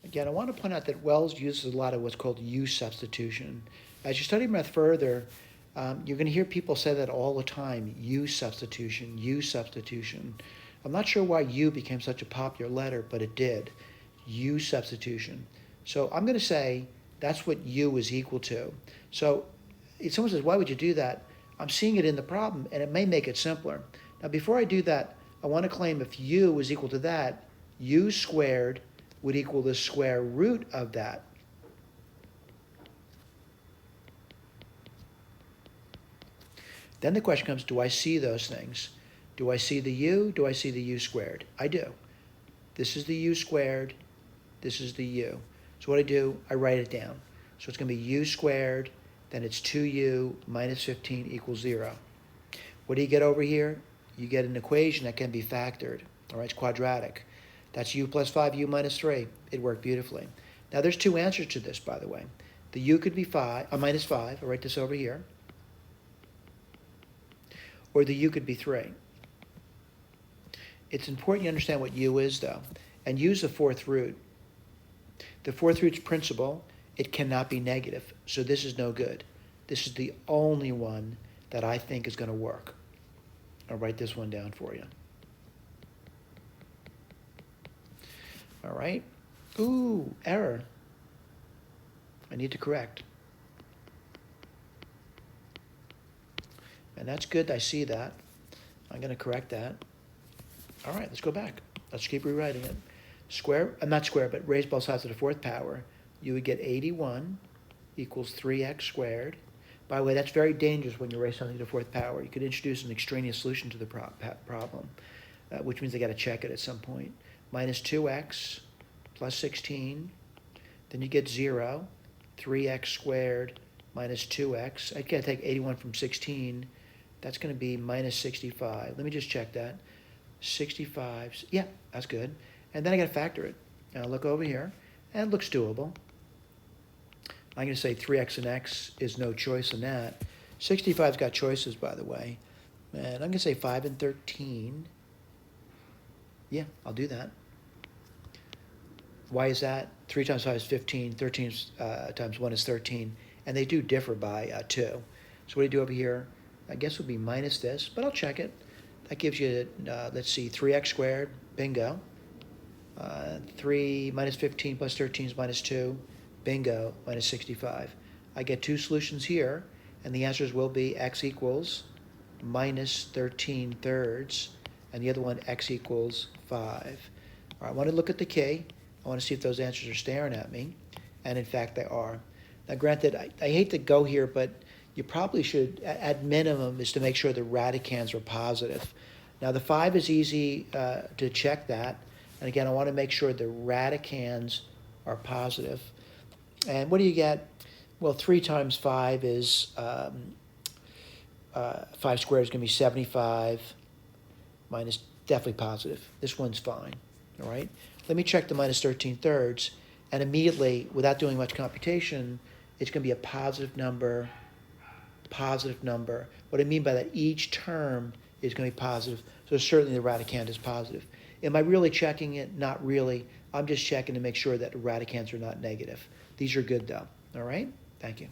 Again, I want to point out that Wells uses a lot of what's called U substitution. As you study math further, you're going to hear people say that all the time, U substitution, U substitution. I'm not sure why U became such a popular letter, but it did. U substitution. So I'm going to say that's what U is equal to. So if someone says, why would you do that? I'm seeing it in the problem, and it may make it simpler. Now, before I do that, I want to claim if U is equal to that, U squared would equal the square root of that. Then the question comes, do I see those things? Do I see the U? Do I see the U squared? I do. This is the U squared. This is the U. So what I do, I write it down. So it's going to be U squared, then it's 2U minus 15 equals 0. What do you get over here? You get an equation that can be factored. All right, it's quadratic. That's U plus 5U minus 3. It worked beautifully. Now there's two answers to this, by the way. The U could be minus 5. I'll write this over here. Or the U could be 3. It's important you understand what U is, though. And U is the fourth root. The fourth root's principal. It cannot be negative. So this is no good. This is the only one that I think is going to work. I'll write this one down for you. All right. Ooh, error. I need to correct. And that's good, I see that. I'm going to correct that. All right, let's go back. Let's keep rewriting it. Not square, but raise both sides to the fourth power. You would get 81 equals 3x squared. By the way, that's very dangerous when you raise something to the fourth power. You could introduce an extraneous solution to the problem, which means they got to check it at some point. Minus 2x plus 16. Then you get 0. 3x squared minus 2x. I can't take 81 from 16. That's going to be minus 65. Let me just check that. 65. Yeah, that's good. And then I got to factor it. Now look over here, and it looks doable. I'm going to say 3x and x is no choice in that. 65's got choices, by the way. And I'm going to say 5 and 13. Yeah, I'll do that. Why is that? 3 times 5 is 15. 13 times 1 is 13. And they do differ by 2. So what do you do over here? I guess it would be minus this, but I'll check it. That gives you, let's see, 3x squared. Bingo. 3 minus 15 plus 13 is minus 2. Bingo, minus 65. I get two solutions here, and the answers will be x equals minus 13 thirds, and the other one, x equals 5. All right, I want to look at the key. I want to see if those answers are staring at me, and in fact they are. Now granted, I hate to go here, but you probably should, at minimum, is to make sure the radicands are positive. Now the 5 is easy to check that, and again, I want to make sure the radicands are positive. And what do you get? Well, 3 times 5 is, 5 squared is going to be 75, minus, definitely positive. This one's fine, all right? Let me check the minus 13 thirds, and immediately, without doing much computation, it's going to be a positive number, positive number. What I mean by that, each term is going to be positive, so certainly the radicand is positive. Am I really checking it? Not really. I'm just checking to make sure that the radicands are not negative. These are good, though. All right? Thank you.